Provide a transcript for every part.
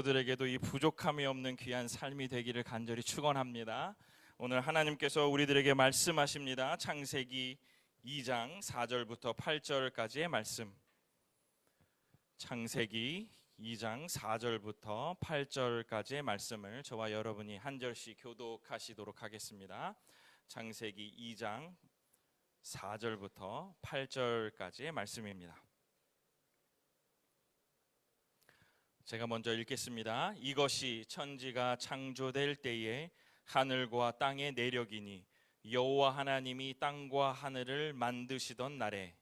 성도들에게도 이 부족함이 없는 귀한 삶이 되기를 간절히 축원합니다. 오늘 하나님께서 우리들에게 말씀하십니다. 창세기 2장 4절부터 8절까지의 말씀. 창세기 2장 4절부터 8절까지의 말씀을 저와 여러분이 한 절씩 교독하시도록 하겠습니다. 창세기 2장 4절부터 8절까지의 말씀입니다. 제가 먼저 읽겠습니다. 이것이 천지가 창조될 때에 하늘과 땅의 내력이니 여호와 하나님이 땅과 하늘을 만드시던 날에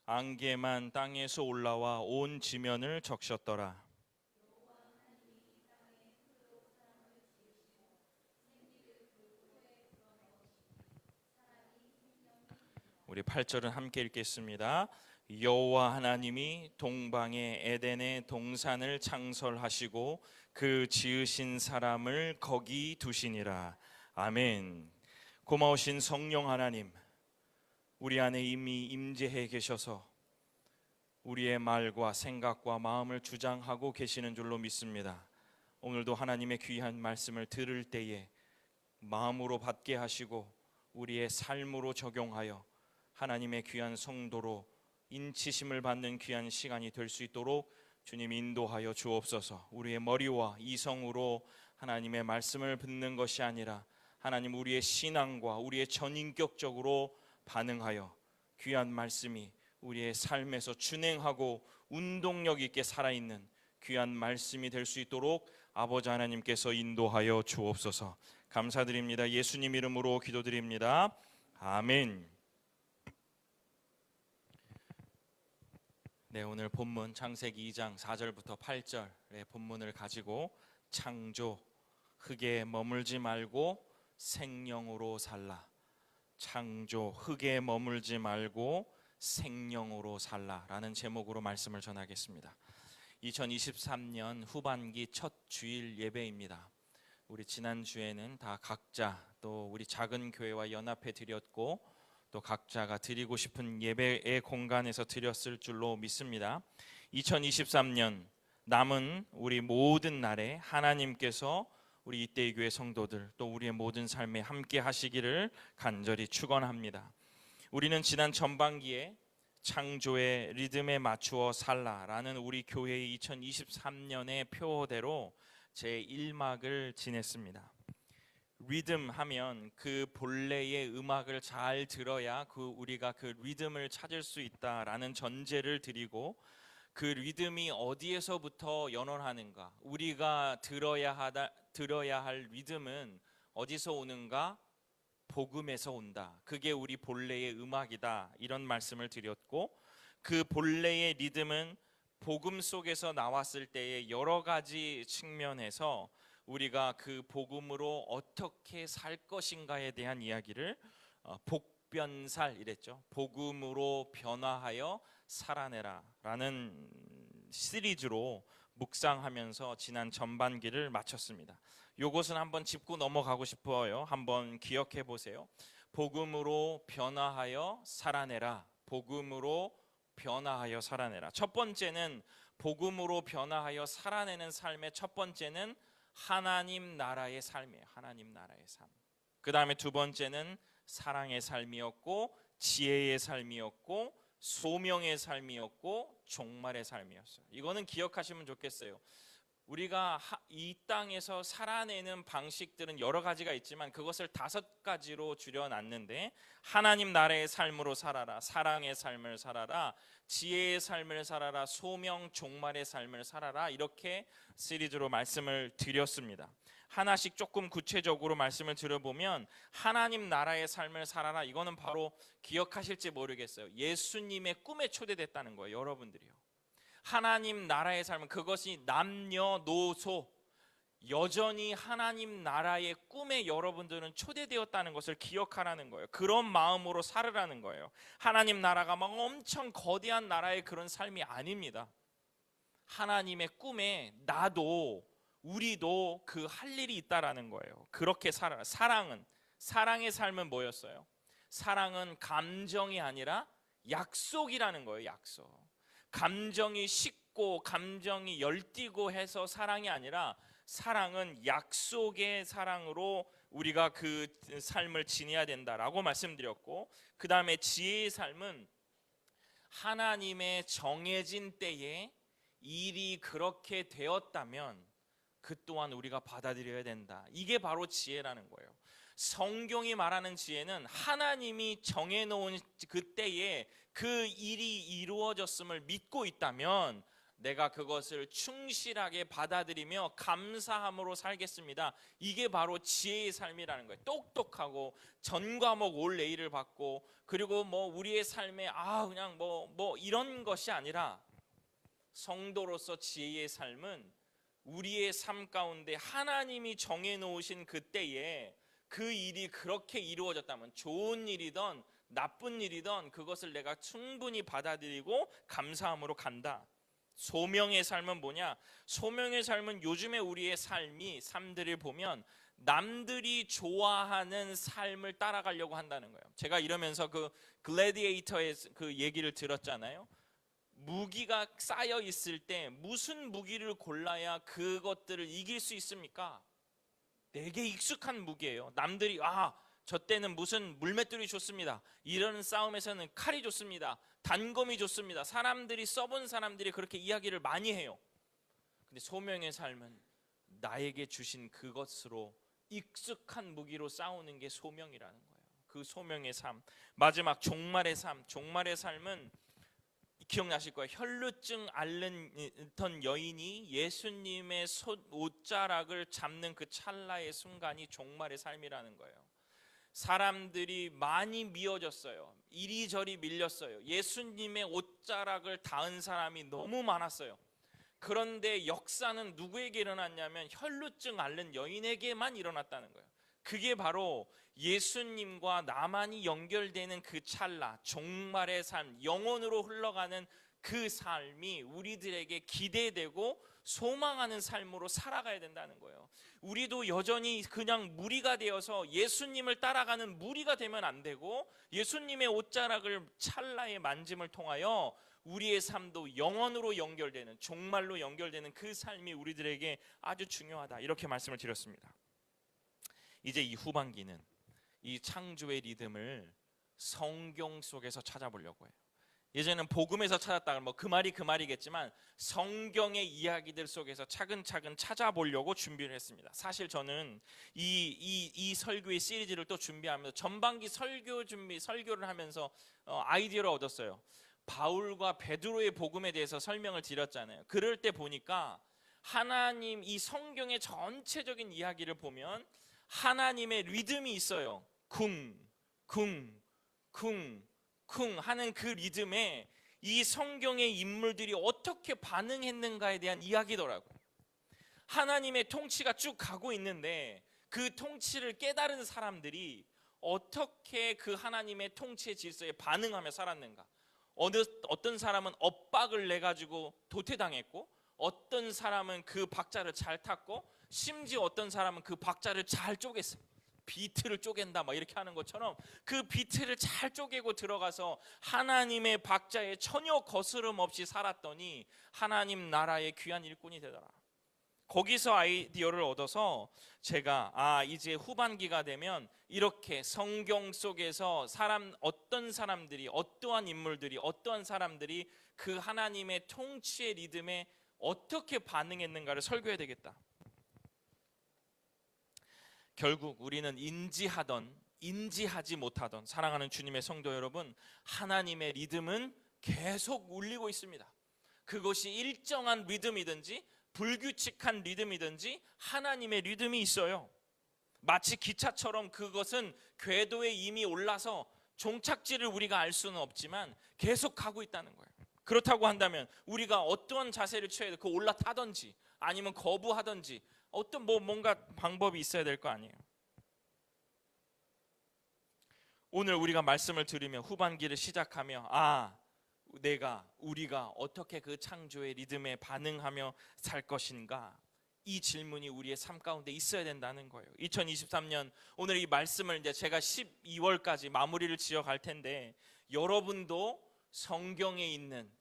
안개만 땅에서 올라와 온 지면을 적셨더라. 우리 8절은 함께 읽겠습니다. 여호와 하나님이 동방의 에덴의 동산을 창설하시고 그 지으신 사람을 거기 두시니라. 아멘. 고마우신 성령 하나님, 우리 안에 이미 임재해 계셔서 우리의 말과 생각과 마음을 주장하고 계시는 줄로 믿습니다. 오늘도 하나님의 귀한 말씀을 들을 때에 마음으로 받게 하시고 우리의 삶으로 적용하여 하나님의 귀한 성도로 인치심을 받는 귀한 시간이 될 수 있도록 주님 인도하여 주옵소서. 우리의 머리와 이성으로 하나님의 말씀을 듣는 것이 아니라 하나님 우리의 신앙과 우리의 전인격적으로 반응하여 귀한 말씀이 우리의 삶에서 준행하고 운동력 있게 살아있는 귀한 말씀이 될 수 있도록 아버지 하나님께서 인도하여 주옵소서. 감사드립니다. 예수님 이름으로 기도드립니다. 아멘. 네, 오늘 본문 창세기 2장 4절부터 8절의 본문을 가지고 창조, 흙에 머물지 말고 생명으로 살라. 창조, 흙에 머물지 말고 생명으로 살라라는 제목으로 말씀을 전하겠습니다. 2023년 후반기 첫 주일 예배입니다. 우리 지난주에는 다 각자 또 우리 작은 교회와 연합해 드렸고 또 각자가 드리고 싶은 예배의 공간에서 드렸을 줄로 믿습니다. 2023년 남은 우리 모든 날에 하나님께서 우리 이때의 교회 성도들 또 우리의 모든 삶에 함께 하시기를 간절히 축원합니다. 우리는 지난 전반기에 창조의 리듬에 맞추어 살라라는 우리 교회의 2023년의 표어대로 제1막을 지냈습니다. 리듬 하면 그 본래의 음악을 잘 들어야 우리가 그 리듬을 찾을 수 있다라는 전제를 드리고 그 리듬이 어디에서부터 연원하는가, 우리가 들어야 할 리듬은 어디서 오는가? 복음에서 온다. 그게 우리 본래의 음악이다. 이런 말씀을 드렸고 그 본래의 리듬은 복음 속에서 나왔을 때의 여러 가지 측면에서 우리가 그 복음으로 어떻게 살 것인가에 대한 이야기를 복변살 이랬죠. 복음으로 변화하여 살아내라 라는 시리즈로 묵상하면서 지난 전반기를 마쳤습니다. 요것은 한번 짚고 넘어가고 싶어요. 한번 기억해 보세요. 복음으로 변화하여 살아내라. 복음으로 변화하여 살아내라. 첫 번째는 복음으로 변화하여 살아내는 삶의 첫 번째는 하나님 나라의 삶이에요. 하나님 나라의 삶. 그 다음에 두 번째는 사랑의 삶이었고 지혜의 삶이었고 소명의 삶이었고 종말의 삶이었어요. 이거는 기억하시면 좋겠어요. 우리가 이 땅에서 살아내는 방식들은 여러 가지가 있지만 그것을 5가지로 줄여놨는데 하나님 나라의 삶으로 살아라, 사랑의 삶을 살아라, 지혜의 삶을 살아라, 소명 종말의 삶을 살아라, 이렇게 시리즈로 말씀을 드렸습니다. 하나씩 조금 구체적으로 말씀을 들어보면 하나님 나라의 삶을 살아라, 이거는 바로 기억하실지 모르겠어요. 예수님의 꿈에 초대됐다는 거예요. 여러분들이요. 하나님 나라의 삶은 그것이 남녀노소 여전히 하나님 나라의 꿈에 여러분들은 초대되었다는 것을 기억하라는 거예요. 그런 마음으로 살으라는 거예요. 하나님 나라가 막 엄청 거대한 나라의 그런 삶이 아닙니다. 하나님의 꿈에 나도 우리도 그 할 일이 있다라는 거예요. 그렇게 사랑의 삶은 뭐였어요? 사랑은 감정이 아니라 약속이라는 거예요. 약속. 감정이 식고 감정이 열띠고 해서 사랑이 아니라 사랑은 약속의 사랑으로 우리가 그 삶을 지내야 된다라고 말씀드렸고, 그 다음에 지혜의 삶은 하나님의 정해진 때에 일이 그렇게 되었다면 그 또한 우리가 받아들여야 된다. 이게 바로 지혜라는 거예요. 성경이 말하는 지혜는 하나님이 정해놓은 그 때에 그 일이 이루어졌음을 믿고 있다면 내가 그것을 충실하게 받아들이며 감사함으로 살겠습니다. 이게 바로 지혜의 삶이라는 거예요. 똑똑하고 전과목 올 A를 받고, 그리고 뭐 우리의 삶에 그냥 뭐 이런 것이 아니라, 성도로서 지혜의 삶은 우리의 삶 가운데 하나님이 정해놓으신 그 때에 그 일이 그렇게 이루어졌다면, 좋은 일이든 나쁜 일이든 그것을 내가 충분히 받아들이고 감사함으로 간다. 소명의 삶은 뭐냐? 소명의 삶은 요즘에 우리의 삶들을 보면 남들이 좋아하는 삶을 따라가려고 한다는 거예요. 제가 이러면서 그 글래디에이터의 그 얘기를 들었잖아요. 무기가 쌓여 있을 때 무슨 무기를 골라야 그것들을 이길 수 있습니까? 되게 익숙한 무기예요. 남들이 저 때는 무슨 물맷돌이 좋습니다, 이런 싸움에서는 칼이 좋습니다, 단검이 좋습니다, 사람들이 써본 사람들이 그렇게 이야기를 많이 해요. 근데 소명의 삶은 나에게 주신 그것으로 익숙한 무기로 싸우는 게 소명이라는 거예요. 그 소명의 삶. 마지막 종말의 삶. 종말의 삶은 기억나실 거예요. 혈루증 앓던 여인이 예수님의 옷자락을 잡는 그 찰나의 순간이 종말의 삶이라는 거예요. 사람들이 많이 미워졌어요. 이리저리 밀렸어요. 예수님의 옷자락을 닿은 사람이 너무 많았어요. 그런데 역사는 누구에게 일어났냐면 혈루증 앓는 여인에게만 일어났다는 거예요. 그게 바로 예수님과 나만이 연결되는 그 찰나, 종말의 삶, 영원으로 흘러가는 그 삶이 우리들에게 기대되고 소망하는 삶으로 살아가야 된다는 거예요. 우리도 여전히 그냥 무리가 되어서 예수님을 따라가는 무리가 되면 안 되고, 예수님의 옷자락을 찰나의 만짐을 통하여 우리의 삶도 영원으로 연결되는, 종말로 연결되는 그 삶이 우리들에게 아주 중요하다, 이렇게 말씀을 드렸습니다. 이제 이 후반기는 이 창조의 리듬을 성경 속에서 찾아보려고 해요. 예전에는 복음에서 찾았다가 그 말이겠지만 성경의 이야기들 속에서 차근차근 찾아보려고 준비를 했습니다. 사실 저는 이 설교의 시리즈를 또 준비하면서 전반기 설교를 하면서 아이디어를 얻었어요. 바울과 베드로의 복음에 대해서 설명을 드렸잖아요. 그럴 때 보니까 하나님, 이 성경의 전체적인 이야기를 보면 하나님의 리듬이 있어요. 쿵 하는 그 리듬에 이 성경의 인물들이 어떻게 반응했는가에 대한 이야기더라고요. 하나님의 통치가 쭉 가고 있는데 그 통치를 깨달은 사람들이 어떻게 그 하나님의 통치의 질서에 반응하며 살았는가. 어떤 사람은 엇박을 내가지고 도태당했고, 어떤 사람은 그 박자를 잘 탔고, 심지어 어떤 사람은 그 박자를 잘 쪼갰어요. 비트를 쪼갠다 이렇게 하는 것처럼 그 비트를 잘 쪼개고 들어가서 하나님의 박자에 전혀 거스름 없이 살았더니 하나님 나라의 귀한 일꾼이 되더라. 거기서 아이디어를 얻어서 제가 이제 후반기가 되면 이렇게 성경 속에서 어떤 사람들이, 어떠한 인물들이, 어떠한 사람들이 그 하나님의 통치의 리듬에 어떻게 반응했는가를 설교해야 되겠다. 결국 우리는 인지하지 못하던 사랑하는 주님의 성도 여러분, 하나님의 리듬은 계속 울리고 있습니다. 그것이 일정한 리듬이든지 불규칙한 리듬이든지 하나님의 리듬이 있어요. 마치 기차처럼 그것은 궤도에 이미 올라서 종착지를 우리가 알 수는 없지만 계속 가고 있다는 거예요. 그렇다고 한다면 우리가 어떠한 자세를 취해야 돼? 올라타든지 아니면 거부하든지 어떤 뭔가 방법이 있어야 될 거 아니에요. 오늘 우리가 말씀을 들으며 후반기를 시작하며 우리가 어떻게 그 창조의 리듬에 반응하며 살 것인가, 이 질문이 우리의 삶 가운데 있어야 된다는 거예요. 2023년 오늘 이 말씀을 이제 제가 12월까지 마무리를 지어 갈 텐데, 여러분도 성경에 있는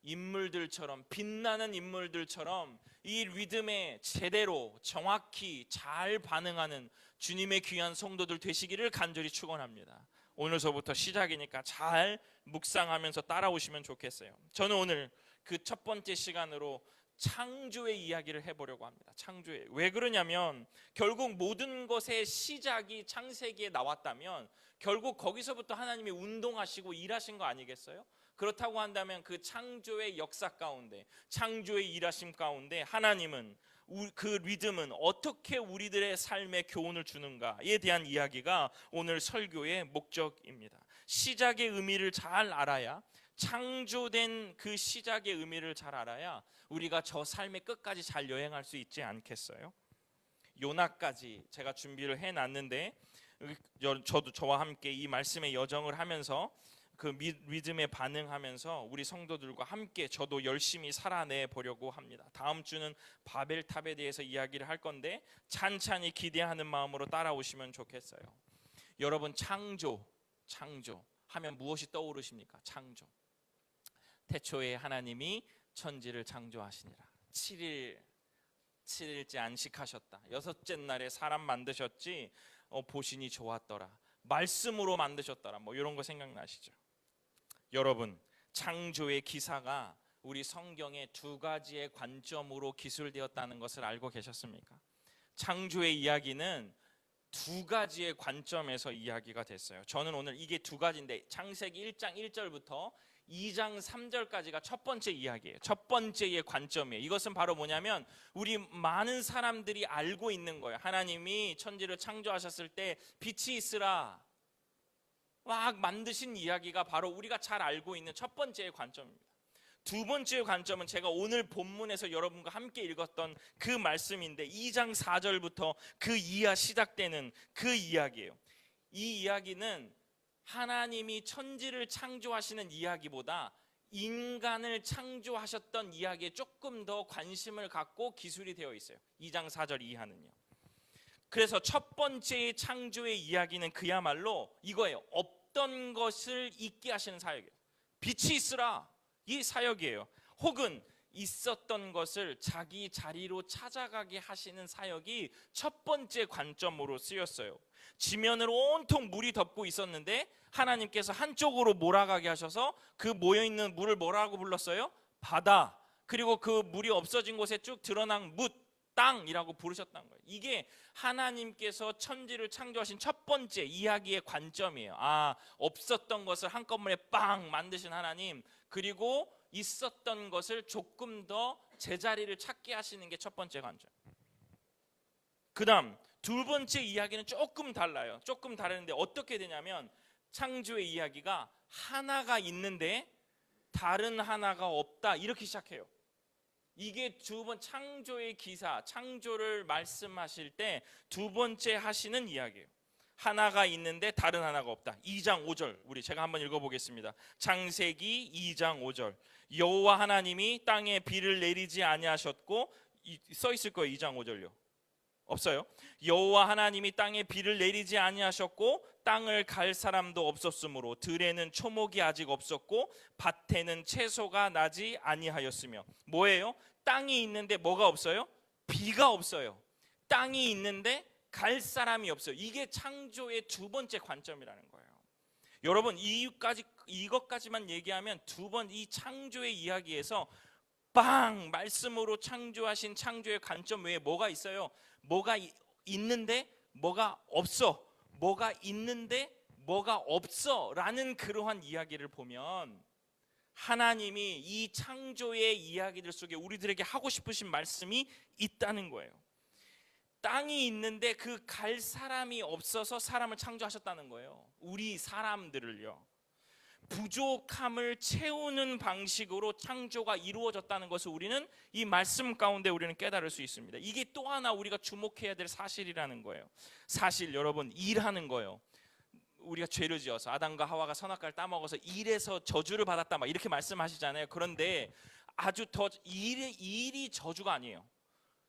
인물들처럼, 빛나는 인물들처럼 이 리듬에 제대로 정확히 잘 반응하는 주님의 귀한 성도들 되시기를 간절히 축원합니다. 오늘서부터 시작이니까 잘 묵상하면서 따라오시면 좋겠어요. 저는 오늘 그 첫 번째 시간으로 창조의 이야기를 해보려고 합니다. 창조의. 왜 그러냐면 결국 모든 것의 시작이 창세기에 나왔다면 결국 거기서부터 하나님이 운동하시고 일하신 거 아니겠어요? 그렇다고 한다면 그 창조의 역사 가운데, 창조의 일하심 가운데 하나님은, 그 리듬은 어떻게 우리들의 삶에 교훈을 주는가에 대한 이야기가 오늘 설교의 목적입니다. 시작의 의미를 잘 알아야, 창조된 그 시작의 의미를 잘 알아야 우리가 저 삶의 끝까지 잘 여행할 수 있지 않겠어요? 요나까지 제가 준비를 해놨는데, 저도 저와 함께 이 말씀의 여정을 하면서 그 리듬에 반응하면서 우리 성도들과 함께 저도 열심히 살아내 보려고 합니다. 다음 주는 바벨탑에 대해서 이야기를 할 건데 찬찬히 기대하는 마음으로 따라오시면 좋겠어요. 여러분, 창조 하면 무엇이 떠오르십니까? 창조. 태초에 하나님이 천지를 창조하시니라. 7일째 안식하셨다. 여섯째 날에 사람 만드셨지 보시니 좋았더라. 말씀으로 만드셨더라. 뭐 이런 거 생각나시죠? 여러분, 창조의 기사가 우리 성경의 두 가지의 관점으로 기술되었다는 것을 알고 계셨습니까? 창조의 이야기는 두 가지의 관점에서 이야기가 됐어요. 저는 오늘 이게 두 가지인데 창세기 1장 1절부터 2장 3절까지가 첫 번째 이야기예요. 첫 번째의 관점이에요. 이것은 바로 뭐냐면 우리 많은 사람들이 알고 있는 거예요. 하나님이 천지를 창조하셨을 때 빛이 있으라 막 만드신 이야기가 바로 우리가 잘 알고 있는 첫 번째의 관점입니다. 두 번째의 관점은 제가 오늘 본문에서 여러분과 함께 읽었던 그 말씀인데 2장 4절부터 그 이하 시작되는 그 이야기예요. 이 이야기는 하나님이 천지를 창조하시는 이야기보다 인간을 창조하셨던 이야기에 조금 더 관심을 갖고 기술이 되어 있어요. 2장 4절 이하는요. 그래서 첫 번째의 창조의 이야기는 그야말로 이거예요. 없던 것을 있게 하시는 사역이에요. 빛이 있으라, 이 사역이에요. 혹은 있었던 것을 자기 자리로 찾아가게 하시는 사역이 첫 번째 관점으로 쓰였어요. 지면을 온통 물이 덮고 있었는데 하나님께서 한쪽으로 몰아가게 하셔서 그 모여있는 물을 뭐라고 불렀어요? 바다. 그리고 그 물이 없어진 곳에 쭉 드러난 뭇, 땅이라고 부르셨다는 거예요. 이게 하나님께서 천지를 창조하신 첫 번째 이야기의 관점이에요. 없었던 것을 한꺼번에 빵 만드신 하나님, 그리고 있었던 것을 조금 더 제자리를 찾게 하시는 게 첫 번째 관점. 그 다음 두 번째 이야기는 조금 달라요. 조금 다른데 어떻게 되냐면 창조의 이야기가 하나가 있는데 다른 하나가 없다, 이렇게 시작해요. 이게 두 번 창조의 기사, 창조를 말씀하실 때 두 번째 하시는 이야기예요. 하나가 있는데 다른 하나가 없다. 2장 5절 우리 제가 한번 읽어보겠습니다. 창세기 2장 5절 여호와 하나님이 땅에 비를 내리지 아니하셨고, 써 있을 거예요. 2장 5절요. 없어요. 여호와 하나님이 땅에 비를 내리지 아니하셨고 땅을 갈 사람도 없었으므로 들에는 초목이 아직 없었고 밭에는 채소가 나지 아니하였으며. 뭐예요? 땅이 있는데 뭐가 없어요? 비가 없어요. 땅이 있는데 갈 사람이 없어요. 이게 창조의 두 번째 관점이라는 거예요. 여러분, 이것까지만 얘기하면 두 번 이 창조의 이야기에서 빵 말씀으로 창조하신 창조의 관점 외에 뭐가 있어요? 뭐가 있는데 뭐가 없어, 뭐가 있는데 뭐가 없어 라는 그러한 이야기를 보면 하나님이 이 창조의 이야기들 속에 우리들에게 하고 싶으신 말씀이 있다는 거예요. 땅이 있는데 그 갈 사람이 없어서 사람을 창조하셨다는 거예요. 우리 사람들을요. 부족함을 채우는 방식으로 창조가 이루어졌다는 것을 우리는 이 말씀 가운데 우리는 깨달을 수 있습니다. 이게 또 하나 우리가 주목해야 될 사실이라는 거예요. 사실 여러분, 일하는 거예요. 우리가 죄를 지어서 아담과 하와가 선악과를 따먹어서 일에서 저주를 받았다 막 이렇게 말씀하시잖아요. 그런데 아주 더 일이 저주가 아니에요.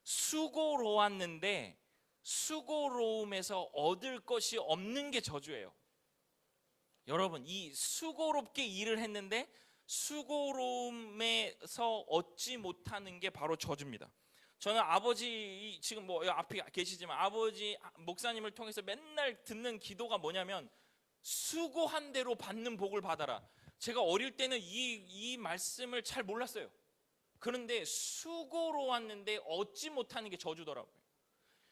수고로웠는데 수고로움에서 얻을 것이 없는 게 저주예요. 여러분, 이 수고롭게 일을 했는데 수고로움에서 얻지 못하는 게 바로 저주입니다. 저는 아버지, 지금 뭐 앞에 계시지만 아버지 목사님을 통해서 맨날 듣는 기도가 뭐냐면 수고한 대로 받는 복을 받아라. 제가 어릴 때는 이 말씀을 잘 몰랐어요. 그런데 수고로웠는데 얻지 못하는 게 저주더라고요.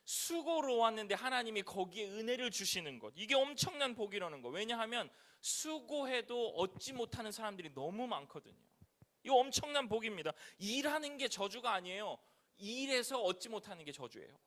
수고로웠는데 하나님이 거기에 은혜를 주시는 것, 이게 엄청난 복이라는 거. 왜냐하면 수고해도 얻지 못하는 사람들이 너무 많거든요. 이거 엄청난 복입니다. 일하는 게 저주가 아니에요. 일해서 얻지 못하는 게 저주예요.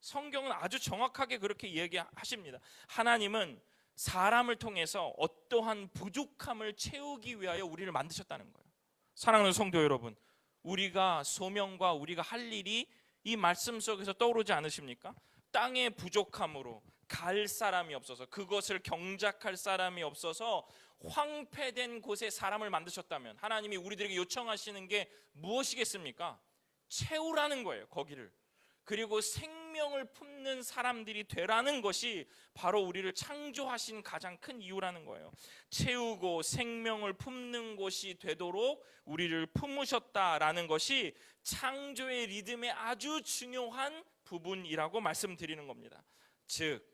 성경은 아주 정확하게 그렇게 얘기하십니다. 하나님은 사람을 통해서 어떠한 부족함을 채우기 위하여 우리를 만드셨다는 거예요. 사랑하는 성도 여러분, 우리가 소명과 우리가 할 일이 이 말씀 속에서 떠오르지 않으십니까? 땅의 부족함으로 갈 사람이 없어서, 그것을 경작할 사람이 없어서 황폐된 곳에 사람을 만드셨다면 하나님이 우리들에게 요청하시는 게 무엇이겠습니까? 채우라는 거예요, 거기를. 그리고 생명을 품는 사람들이 되라는 것이 바로 우리를 창조하신 가장 큰 이유라는 거예요. 채우고 생명을 품는 곳이 되도록 우리를 품으셨다라는 것이 창조의 리듬의 아주 중요한 부분이라고 말씀드리는 겁니다. 즉,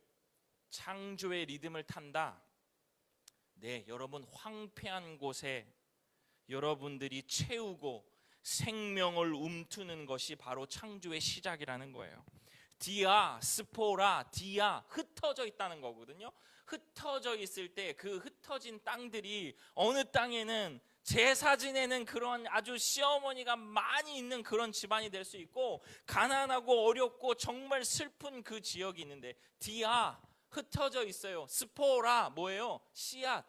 창조의 리듬을 탄다. 네, 여러분, 황폐한 곳에 여러분들이 채우고 생명을 움트는 것이 바로 창조의 시작이라는 거예요. 디아, 스포라, 디아, 흩어져 있다는 거거든요. 흩어져 있을 때 그 흩어진 땅들이 어느 땅에는 제 사진에는 그런 아주 시어머니가 많이 있는 그런 집안이 될 수 있고, 가난하고 어렵고 정말 슬픈 그 지역이 있는데, 디아, 흩어져 있어요. 스포라, 뭐예요? 씨앗.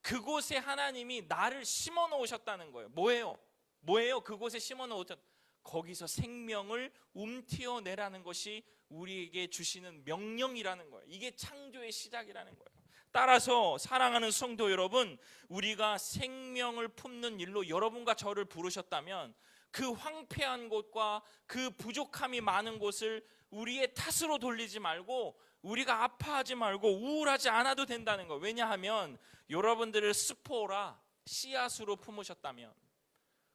그곳에 하나님이 나를 심어 놓으셨다는 거예요. 뭐예요? 그곳에 심어 놓으셨, 거기서 생명을 움튀어내라는 것이 우리에게 주시는 명령이라는 거예요. 이게 창조의 시작이라는 거예요. 따라서 사랑하는 성도 여러분, 우리가 생명을 품는 일로 여러분과 저를 부르셨다면 그 황폐한 곳과 그 부족함이 많은 곳을 우리의 탓으로 돌리지 말고, 우리가 아파하지 말고 우울하지 않아도 된다는 거예요. 왜냐하면 여러분들을 스포라, 씨앗으로 품으셨다면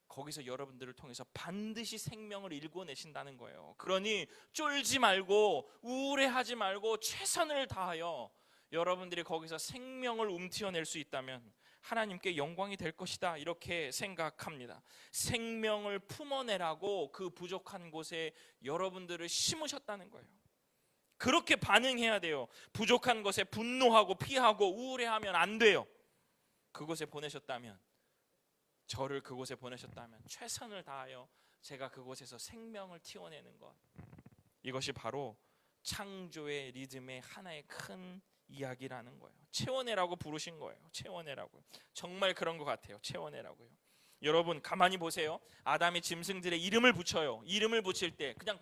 거기서 여러분들을 통해서 반드시 생명을 일궈내신다는 거예요. 그러니 쫄지 말고 우울해하지 말고 최선을 다하여 여러분들이 거기서 생명을 움튀어낼 수 있다면 하나님께 영광이 될 것이다, 이렇게 생각합니다. 생명을 품어내라고 그 부족한 곳에 여러분들을 심으셨다는 거예요. 그렇게 반응해야 돼요. 부족한 것에 분노하고 피하고 우울해하면 안 돼요. 그곳에 보내셨다면, 저를 그곳에 보내셨다면 최선을 다하여 제가 그곳에서 생명을 틔워내는 것, 이것이 바로 창조의 리듬의 하나의 큰 이야기라는 거예요. 채워내라고 부르신 거예요. 채워내라고요. 정말 그런 것 같아요. 채워내라고요. 여러분, 가만히 보세요. 아담이 짐승들의 이름을 붙여요. 이름을 붙일 때 그냥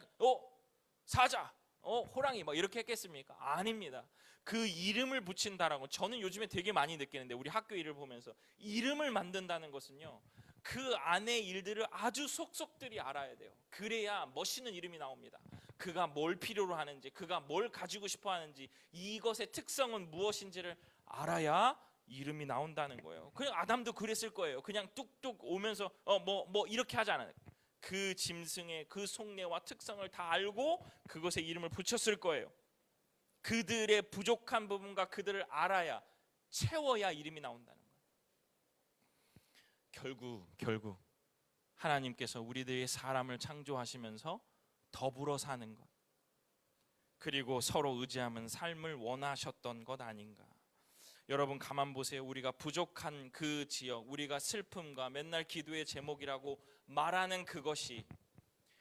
사자, 호랑이 막 이렇게 했겠습니까? 아닙니다. 그 이름을 붙인다라고, 저는 요즘에 되게 많이 느끼는데, 우리 학교 일을 보면서 이름을 만든다는 것은요, 그 안의 일들을 아주 속속들이 알아야 돼요. 그래야 멋있는 이름이 나옵니다. 그가 뭘 필요로 하는지, 그가 뭘 가지고 싶어 하는지, 이것의 특성은 무엇인지를 알아야 이름이 나온다는 거예요. 그냥 아담도 그랬을 거예요. 그냥 뚝뚝 오면서 뭐 이렇게 하지 않아요. 그 짐승의 그 속내와 특성을 다 알고 그것에 이름을 붙였을 거예요. 그들의 부족한 부분과 그들을 알아야, 채워야 이름이 나온다는 거예요. 결국 하나님께서 우리들의 사람을 창조하시면서 더불어 사는 것, 그리고 서로 의지하는 삶을 원하셨던 것 아닌가. 여러분, 가만 보세요. 우리가 부족한 그 지역, 우리가 슬픔과 맨날 기도의 제목이라고 말하는 그것이,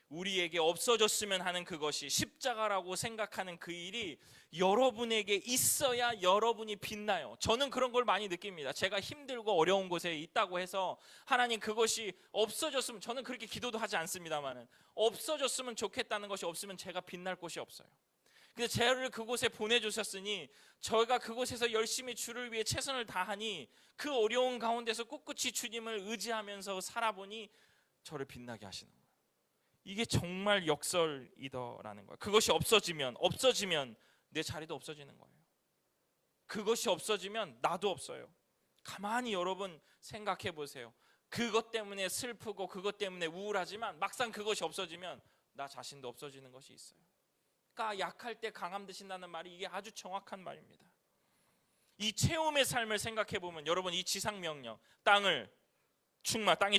우리에게 없어졌으면 하는 그것이, 십자가라고 생각하는 그 일이 여러분에게 있어야 여러분이 빛나요. 저는 그런 걸 많이 느낍니다. 제가 힘들고 어려운 곳에 있다고 해서 하나님 그것이 없어졌으면, 저는 그렇게 기도도 하지 않습니다만은, 없어졌으면 좋겠다는 것이 없으면 제가 빛날 곳이 없어요. 근데 저를 그곳에 보내주셨으니 저희가 그곳에서 열심히 주를 위해 최선을 다하니 그 어려운 가운데서 꿋꿋이 주님을 의지하면서 살아보니 저를 빛나게 하시는 거예요. 이게 정말 역설이더라는 거예요. 그것이 없어지면 내 자리도 없어지는 거예요. 그것이 없어지면 나도 없어요. 가만히 여러분 생각해 보세요. 그것 때문에 슬프고 그것 때문에 우울하지만 막상 그것이 없어지면 나 자신도 없어지는 것이 있어요. 그러니까 약할 때 강함 드신다는 말이 이게 아주 정확한 말입니다. 이 체험의 삶을 생각해 보면 여러분, 이 지상 명령, 땅이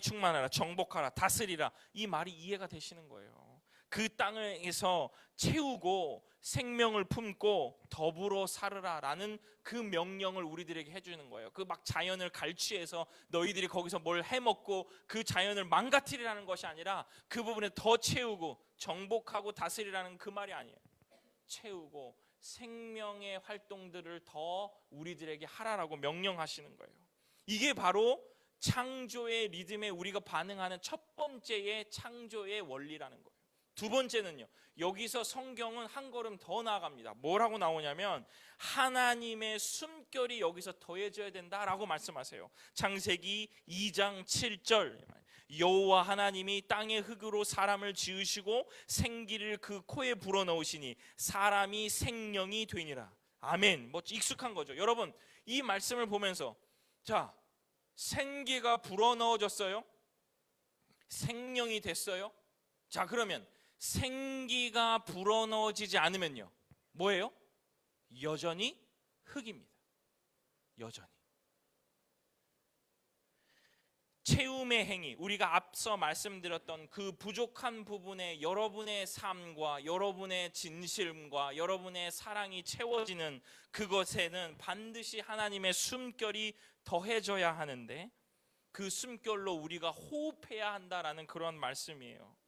충만하라, 정복하라, 다스리라, 이 말이 이해가 되시는 거예요. 그 땅에서 채우고 생명을 품고 더불어 살으라라는 그 명령을 우리들에게 해주는 거예요. 그 막 자연을 갈취해서 너희들이 거기서 뭘 해먹고 그 자연을 망가뜨리라는 것이 아니라 그 부분에 더 채우고 정복하고 다스리라는 그 말이 아니에요. 채우고 생명의 활동들을 더 우리들에게 하라라고 명령하시는 거예요. 이게 바로 창조의 리듬에 우리가 반응하는 첫 번째의 창조의 원리라는 거예요. 두 번째는요, 여기서 성경은 한 걸음 더 나아갑니다. 뭐라고 나오냐면 하나님의 숨결이 여기서 더해져야 된다라고 말씀하세요. 창세기 2장 7절, 여호와 하나님이 땅의 흙으로 사람을 지으시고 생기를 그 코에 불어넣으시니 사람이 생명이 되니라. 아멘. 뭐 익숙한 거죠. 여러분, 이 말씀을 보면서 자, 생기가 불어넣어졌어요? 생명이 됐어요? 자, 그러면 생기가 불어넣어지지 않으면요, 뭐예요? 여전히 흙입니다. 여전히. 채움의 행위, 우리가 앞서 말씀드렸던 그 부족한 부분에 여러분의 삶과 여러분의 진실과 여러분의 사랑이 채워지는 그것에는 반드시 하나님의 숨결이 더해져야 하는데 그 숨결로 우리가 호흡해야 한다라는 그런 말씀이에요.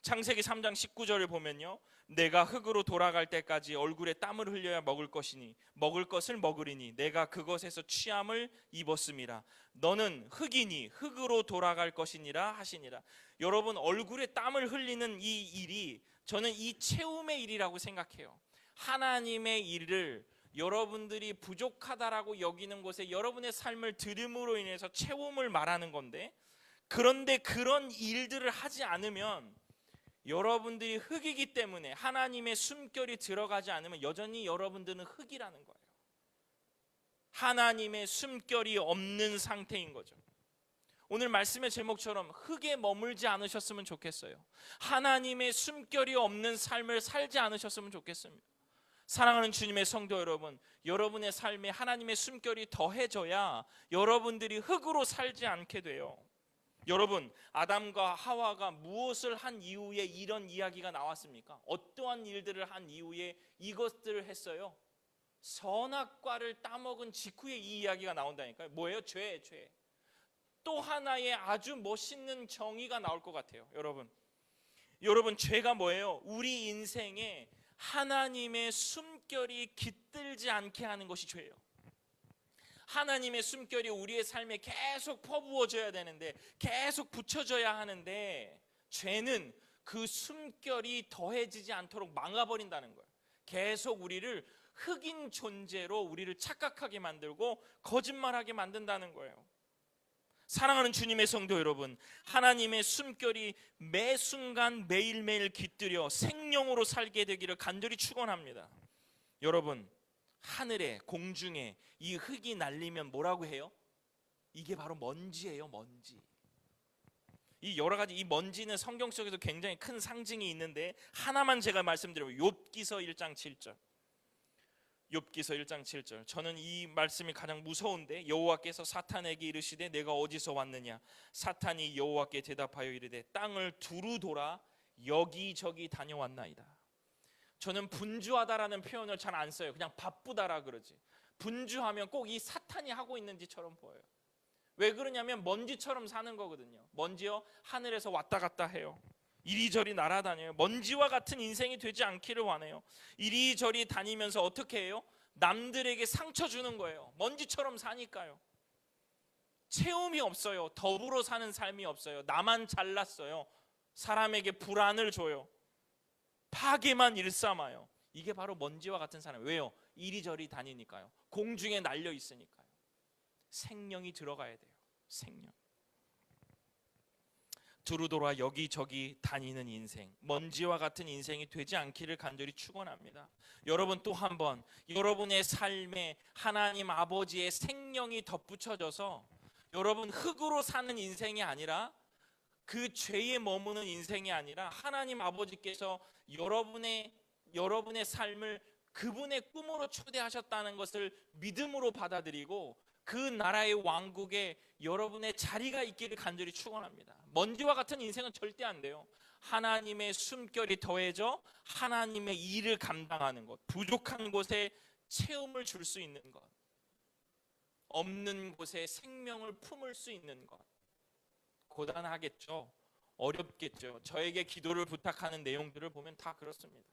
창세기 3장 19절을 보면요, 내가 흙으로 돌아갈 때까지 얼굴에 땀을 흘려야 먹을 것이니 먹을 것을 먹으리니 내가 그것에서 취함을 입었음이라. 너는 흙이니 흙으로 돌아갈 것이니라 하시니라. 여러분, 얼굴에 땀을 흘리는 이 일이 저는 이 채움의 일이라고 생각해요. 하나님의 일을 여러분들이 부족하다라고 여기는 곳에 여러분의 삶을 들음으로 인해서 채움을 말하는 건데, 그런데 그런 일들을 하지 않으면 여러분들이 흙이기 때문에 하나님의 숨결이 들어가지 않으면 여전히 여러분들은 흙이라는 거예요. 하나님의 숨결이 없는 상태인 거죠. 오늘 말씀의 제목처럼 흙에 머물지 않으셨으면 좋겠어요. 하나님의 숨결이 없는 삶을 살지 않으셨으면 좋겠습니다. 사랑하는 주님의 성도 여러분, 여러분의 삶에 하나님의 숨결이 더해져야 여러분들이 흙으로 살지 않게 돼요. 여러분, 아담과 하와가 무엇을 한 이후에 이런 이야기가 나왔습니까? 어떠한 일들을 한 이후에 이것들을 했어요? 선악과를 따먹은 직후에 이 이야기가 나온다니까요. 뭐예요? 죄. 또 하나의 아주 멋있는 정의가 나올 것 같아요. 여러분, 죄가 뭐예요? 우리 인생에 하나님의 숨결이 깃들지 않게 하는 것이 죄예요. 하나님의 숨결이 우리의 삶에 계속 퍼부어져야 되는데, 계속 붙여져야 하는데, 죄는 그 숨결이 더해지지 않도록 막아버린다는 거예요. 계속 우리를 흑인 존재로 우리를 착각하게 만들고 거짓말하게 만든다는 거예요. 사랑하는 주님의 성도 여러분, 하나님의 숨결이 매 순간 매일매일 깃들여 생명으로 살게 되기를 간절히 축원합니다. 여러분, 하늘에 공중에 이 흙이 날리면 뭐라고 해요? 이게 바로 먼지예요. 먼지. 이 여러 가지 이 먼지는 성경 속에서 굉장히 큰 상징이 있는데 하나만 제가 말씀드리면 욥기서 1장 7절. 욥기서 1장 7절. 저는 이 말씀이 가장 무서운데, 여호와께서 사탄에게 이르시되 내가 어디서 왔느냐? 사탄이 여호와께 대답하여 이르되 땅을 두루 돌아 여기저기 다녀왔나이다. 저는 분주하다라는 표현을 잘 안 써요. 그냥 바쁘다라 그러지. 분주하면 꼭 이 사탄이 하고 있는 짓처럼 보여요. 왜 그러냐면 먼지처럼 사는 거거든요. 먼지요, 하늘에서 왔다 갔다 해요. 이리저리 날아다녀요. 먼지와 같은 인생이 되지 않기를 원해요. 이리저리 다니면서 어떻게 해요? 남들에게 상처 주는 거예요. 먼지처럼 사니까요. 체험이 없어요. 더불어 사는 삶이 없어요. 나만 잘났어요. 사람에게 불안을 줘요. 파괴만 일삼아요. 이게 바로 먼지와 같은 사람. 왜요? 이리저리 다니니까요. 공중에 날려 있으니까요. 생명이 들어가야 돼요. 생명. 두루돌아 여기저기 다니는 인생, 먼지와 같은 인생이 되지 않기를 간절히 축원합니다. 여러분 또 한 번 여러분의 삶에 하나님 아버지의 생명이 덧붙여져서 여러분 흙으로 사는 인생이 아니라, 그 죄에 머무는 인생이 아니라, 하나님 아버지께서 여러분의 삶을 그분의 꿈으로 초대하셨다는 것을 믿음으로 받아들이고 그 나라의 왕국에 여러분의 자리가 있기를 간절히 축원합니다. 먼지와 같은 인생은 절대 안 돼요. 하나님의 숨결이 더해져 하나님의 일을 감당하는 것, 부족한 곳에 체험을 줄 수 있는 것, 없는 곳에 생명을 품을 수 있는 것. 고단하겠죠. 어렵겠죠. 저에게 기도를 부탁하는 내용들을 보면 다 그렇습니다.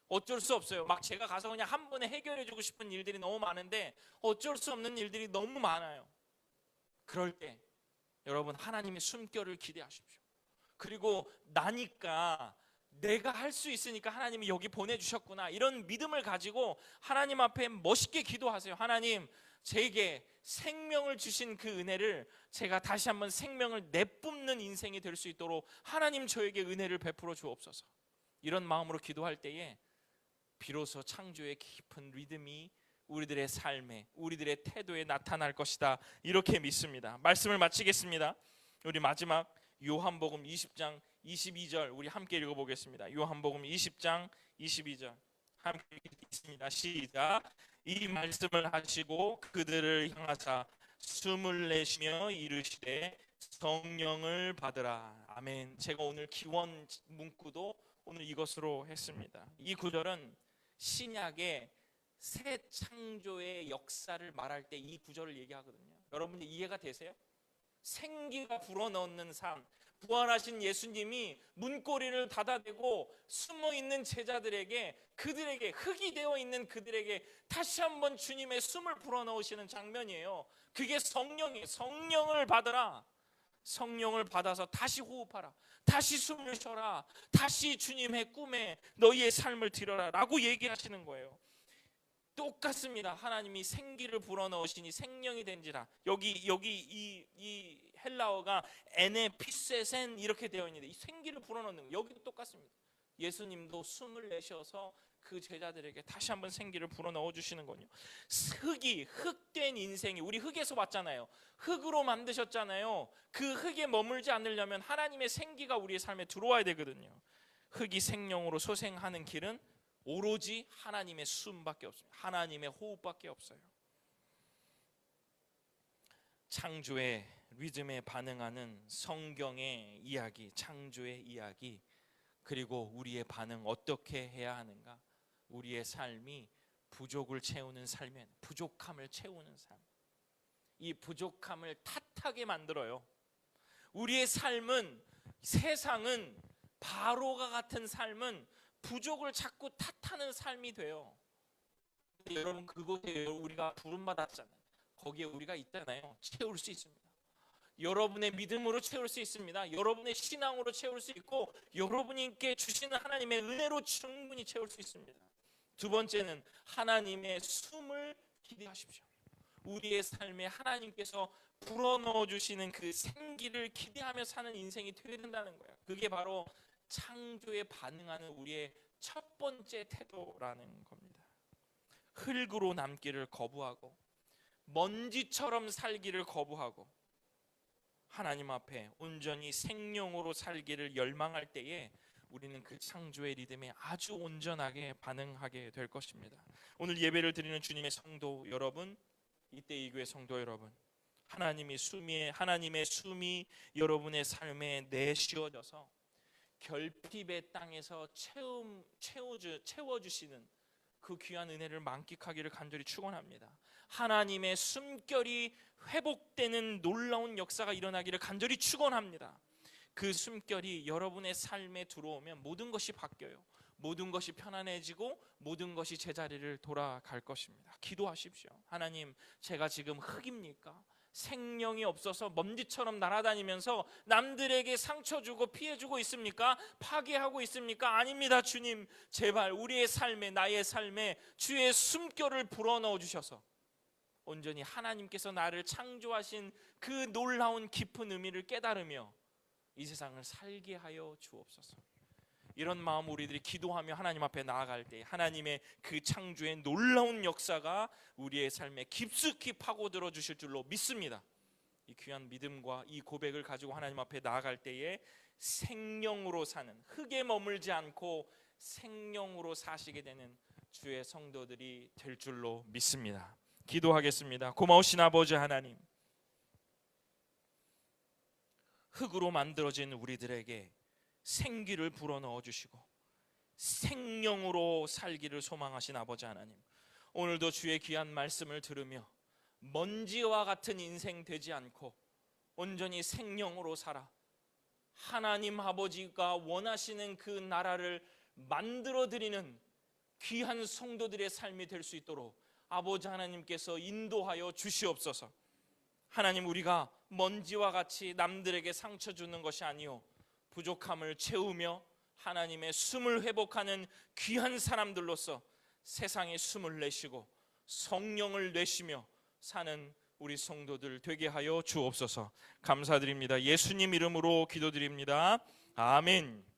어쩔 수 없어요. 막 제가 가서 그냥 한 번에 해결해 주고 싶은 일들이 너무 많은데 어쩔 수 없는 일들이 너무 많아요. 그럴 때 여러분 하나님의 숨결을 기대하십시오. 그리고 나니까, 내가 할 수 있으니까 하나님이 여기 보내주셨구나, 이런 믿음을 가지고 하나님 앞에 멋있게 기도하세요. 하나님, 제게 생명을 주신 그 은혜를 제가 다시 한번 생명을 내뿜는 인생이 될 수 있도록 하나님 저에게 은혜를 베풀어 주옵소서. 이런 마음으로 기도할 때에 비로소 창조의 깊은 리듬이 우리들의 삶에, 우리들의 태도에 나타날 것이다, 이렇게 믿습니다. 말씀을 마치겠습니다. 우리 마지막 요한복음 20장 22절 우리 함께 읽어보겠습니다. 요한복음 20장 22절 함께 읽겠습니다. 시작. 이 말씀을 하시고 그들을 향하사 숨을 내쉬며 이르시되 성령을 받으라. 아멘. 제가 오늘 기원 문구도 오늘 이것으로 했습니다. 이 구절은 신약의 새 창조의 역사를 말할 때 이 구절을 얘기하거든요. 여러분들 이해가 되세요? 생기가 불어넣는 삶, 부활하신 예수님이 문고리를 닫아대고 숨어있는 제자들에게, 그들에게, 흙이 되어 있는 그들에게 다시 한번 주님의 숨을 불어넣으시는 장면이에요. 그게 성령이에요. 성령을 받으라. 성령을 받아서 다시 호흡하라, 다시 숨을 쉬어라, 다시 주님의 꿈에 너희의 삶을 들여라 라고 얘기하시는 거예요. 똑같습니다. 하나님이 생기를 불어넣으시니 생명이 된지라. 여기 이 헬라어가 에네피세센 이렇게 되어 있는데, 이 생기를 불어넣는 거, 여기도 똑같습니다. 예수님도 숨을 내쉬어서 그 제자들에게 다시 한번 생기를 불어넣어 주시는 거요. 흙된 인생이, 우리 흙에서 왔잖아요. 흙으로 만드셨잖아요. 그 흙에 머물지 않으려면 하나님의 생기가 우리의 삶에 들어와야 되거든요. 흙이 생명으로 소생하는 길은 오로지 하나님의 숨밖에 없습니다. 하나님의 호흡밖에 없어요. 창조의 리듬에 반응하는 성경의 이야기, 창조의 이야기, 그리고 우리의 반응 어떻게 해야 하는가? 우리의 삶이 부족을 채우는 삶에, 부족함을 채우는 삶, 이 부족함을 탓하게 만들어요. 우리의 삶은, 세상은, 바로가 같은 삶은 부족을 자꾸 탓하는 삶이 돼요. 여러분, 그곳에 우리가 부름받았잖아요. 거기에 우리가 있잖아요. 채울 수 있습니다. 여러분의 믿음으로 채울 수 있습니다. 여러분의 신앙으로 채울 수 있고, 여러분께 주시는 하나님의 은혜로 충분히 채울 수 있습니다. 두 번째는 하나님의 숨을 기대하십시오. 우리의 삶에 하나님께서 불어넣어 주시는 그 생기를 기대하며 사는 인생이 되어야 된다는 거예요. 그게 바로 창조에 반응하는 우리의 첫 번째 태도라는 겁니다. 흙으로 남기를 거부하고 먼지처럼 살기를 거부하고 하나님 앞에 온전히 생명으로 살기를 열망할 때에 우리는 그 창조의 리듬에 아주 온전하게 반응하게 될 것입니다. 오늘 예배를 드리는 주님의 성도 여러분, 이때 이 교회 성도 여러분, 하나님의 숨이 여러분의 삶에 내쉬어져서 결핍의 땅에서 채워주시는 그 귀한 은혜를 만끽하기를 간절히 축원합니다. 하나님의 숨결이 회복되는 놀라운 역사가 일어나기를 간절히 축원합니다. 그 숨결이 여러분의 삶에 들어오면 모든 것이 바뀌어요. 모든 것이 편안해지고 모든 것이 제자리를 돌아갈 것입니다. 기도하십시오. 하나님, 제가 지금 흙입니까? 생명이 없어서 먼지처럼 날아다니면서 남들에게 상처 주고 피해 주고 있습니까? 파괴하고 있습니까? 아닙니다. 주님, 제발 우리의 삶에, 나의 삶에 주의 숨결을 불어넣어 주셔서 온전히 하나님께서 나를 창조하신 그 놀라운 깊은 의미를 깨달으며 이 세상을 살게 하여 주옵소서. 이런 마음 우리들이 기도하며 하나님 앞에 나아갈 때 하나님의 그 창조의 놀라운 역사가 우리의 삶에 깊숙이 파고들어 주실 줄로 믿습니다. 이 귀한 믿음과 이 고백을 가지고 하나님 앞에 나아갈 때에 생명으로 사는, 흙에 머물지 않고 생명으로 사시게 되는 주의 성도들이 될 줄로 믿습니다. 기도하겠습니다. 고마우신 아버지 하나님, 흙으로 만들어진 우리들에게 생기를 불어넣어 주시고 생명으로 살기를 소망하신 아버지 하나님, 오늘도 주의 귀한 말씀을 들으며 먼지와 같은 인생 되지 않고 온전히 생명으로 살아 하나님 아버지가 원하시는 그 나라를 만들어 드리는 귀한 성도들의 삶이 될 수 있도록 아버지 하나님께서 인도하여 주시옵소서. 하나님, 우리가 먼지와 같이 남들에게 상처 주는 것이 아니요 부족함을 채우며 하나님의 숨을 회복하는 귀한 사람들로서 세상에 숨을 내쉬고 성령을 내쉬며 사는 우리 성도들 되게 하여 주옵소서. 감사드립니다. 예수님 이름으로 기도드립니다. 아멘.